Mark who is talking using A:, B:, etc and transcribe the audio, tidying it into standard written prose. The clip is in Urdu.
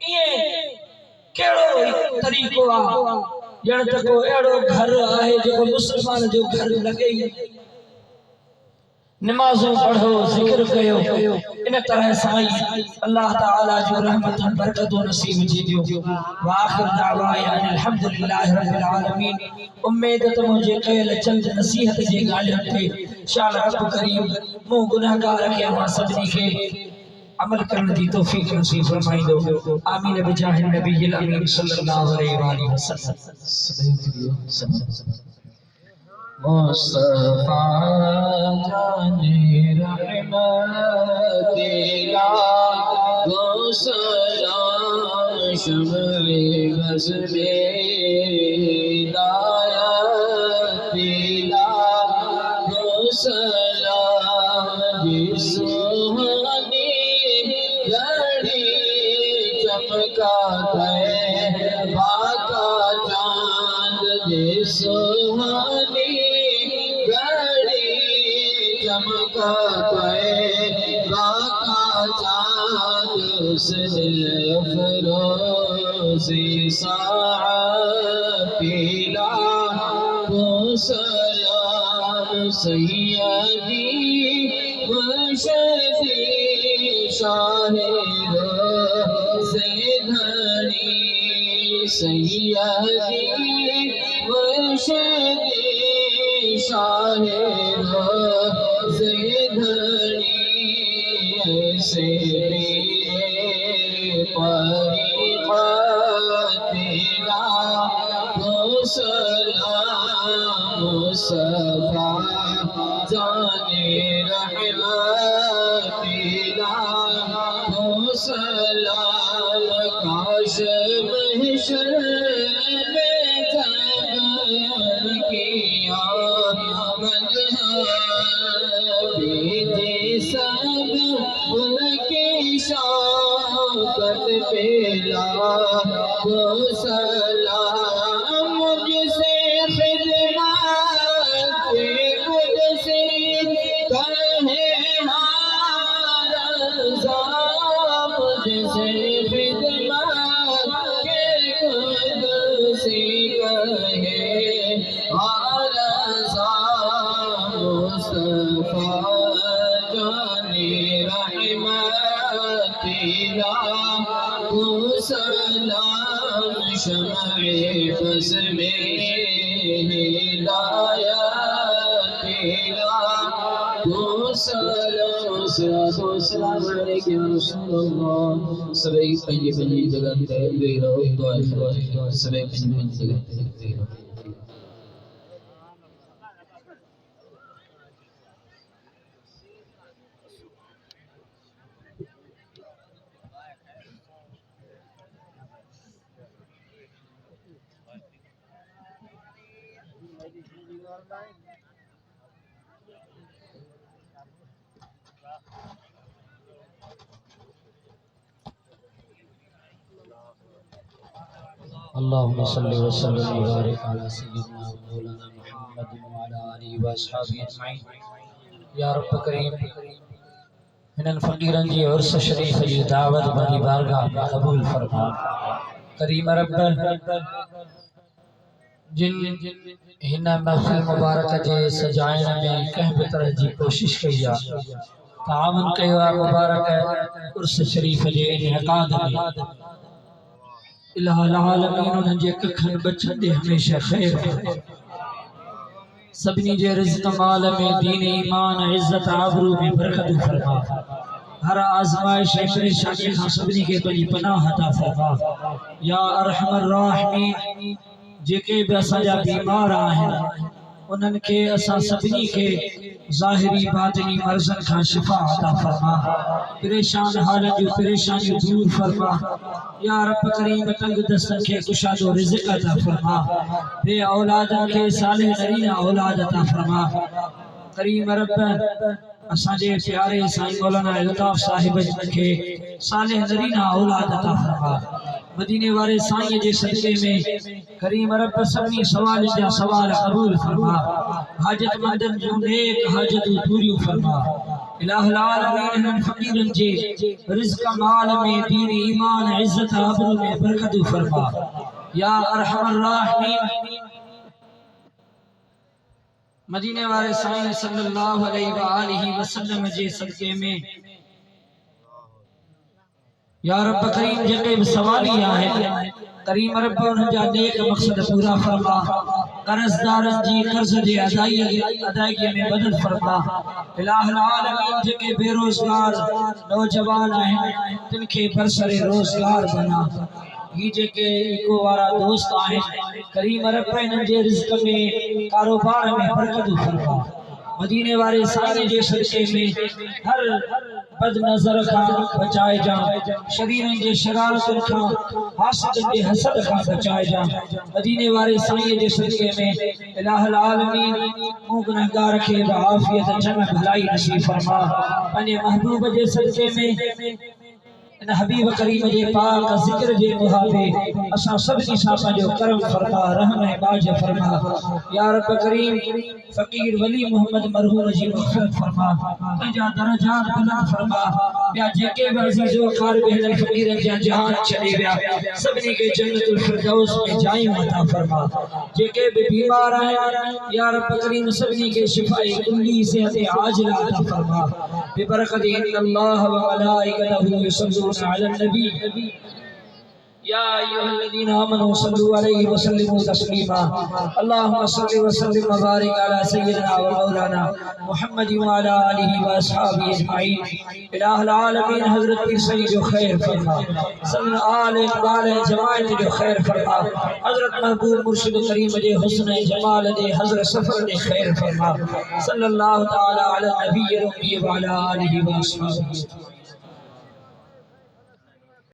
A: یہ کیڑو طریقو آ جن تکو ایڑو گھر آئے جو مسلمان جو گھر لگے نمازوں پڑھو ذکر کیو ان طرح سائی اللہ تعالی جو رحمت برکت و نصیب جی دیو وآخر دعوایا الحمدللہ رب العالمین امید تو مجھے قیل چند نصیحت جے گالیاں تھے شاء رب کریم مو گناہگار کے ہوا سبنی کے عمل کرنے دی توفیق نصیب فرمائی دو آمین بجاہ النبی الامین صلی اللہ علیہ وآلہ وسلم مصطفیٰ جان رحمت لا سلام شمل غزب لایا پیلا سلام سوہنی گھڑی چمکا ہے باقا چاند سوہنی چمکا پے باقا چاند حسن افروزی ساعت پیلا کو سلام سیدی مشفی شاہ روز دھنی سیدی مشفی شاہ روز دھنی ایسے میرے طریقت تیرا کو سلام مصطفیٰ جان رحمت تیرا کو سلام کاش محشر میں جب کیا بیدی سب ان کی شوقت پیلا کو سلام مجھ سے خدمت قدسی کہے رضا مجھ سے خدمت قدسی کہے رضا مصطفیٰ جان رحمت تیرا کو سلام شمع بز میں ہدایت تیرا کو سلام السلام علیکم رسول اللہ سبھی پنجی پنجی جگہ دے رہو دعا سبھی پنجی پنجی جگہ دے رہو اللہم صلی وسلم وبارک علی سیدنا مولانا محمد وعلی آلہ واصحابہ اجمعین یا رب کریم انہاں فقیران جی عرس شریف جی دعوت بنی بارگاہ میں قبول فرما کریم رب جن ہنہ محفل مبارک جے سجائن میں کہیں بطرح جی کوشش کیا تعاون کیا مبارک عرس شریف جے انعقاد میں الہ العالمین انہاں جے ککھن بچن دے ہمیشہ خیر سبنی جے رزق مال میں دین ایمان عزت آبرو میں برکت فرما ہر آزمائش پریشانی ہاں سبنی کے بنی پناہ عطا فرما یا ارحم الراحمین جے کے بھی اسا جا بیمار آہیں انہن کے اسا سبنی کے ظاہری باطنی مرضن کا شفا عطا فرما پریشان حالت جو پریشانی دور فرما یا رب کریم تنگ دستن کے کشاد و رزق عطا فرما بے اولادن کے صالح نرین اولاد عطا فرما کریم رب اساں جے پیارے سائیں مولانا الطاف صاحب کے صالح نرین اولاد عطا فرما مدینے والے سائیں جے صدقے میں کریم رب سبھی سوال جا سوال قبول فرما حاجت مندن جو نیک حاجت پوری فرما الہ العالمین ہم فقیرن جے رزق مال میں دین ایمان عزت آبرو میں برکت فرما یا ارحم الراحمین مدینے والے سائن صلی اللہ علیہ وآلہ وسلم جے صدقے میں یا رب کریم جنہیں سوالی آئے کریم رب انہوں جا نیک مقصد پورا فرما قرضدارن جی قرض دے ادائیگی میں بدل فرما الہ العالمین جنہیں بے روزگار نوجوان آئے تن کے برسر روزگار بنا یہ جے کہ ایکو وارا دوست آئے کریم رب انہوں جے رزق میں کاروبار میں برکت فرما مدینے والے سارے جے صدقے میں ہر بد نظر کا بچائے جا شریرن جے شرارتن کا حاسد جے حسد کا بچائے جا مدینے والے سائیں جے صدقے میں الہ العالمین موں گنہگار کے بعافیت جنہ بھلائی نصیب فرما پنے محبوب جے صدقے میں ان حبیب کریم جے پاک ذکر جے محابے اسا سب کی ساپا جو کرم فرما رحم باج فرما یا رب کریم فقیر ولی محمد مرحوم جی مغفرت فرما تجا درجات بلند فرما یا جے کے عزیز و اقارب اہل الفقیر جا جہان چلے گیا سبنی کے جنت الفردوس میں جائیں عطا فرما جے کے بیمار ہیں یا رب کریم سبنی کے شفاء کلی صحت عاجلہ عطا فرما ببرکت ان اللہ و ملائکتہ یصلون على النبي يا أيها الذين آمنوا صلوا عليه وسلموا تسليما اللهم صل وسلم وبارك على سيدنا ومولانا محمد وعلى آله وأصحابه أجمعين إله العالمين حضرت پیر سید جو خیر فرما سن آل اقبال جماعت جو خیر فرما حضرت محبوب مرشد کریم جے حسن جمال دے حضرت سفر دے خیر فرما صلی اللہ تعالی علی النبی الأمی وعلى آله وأصحابه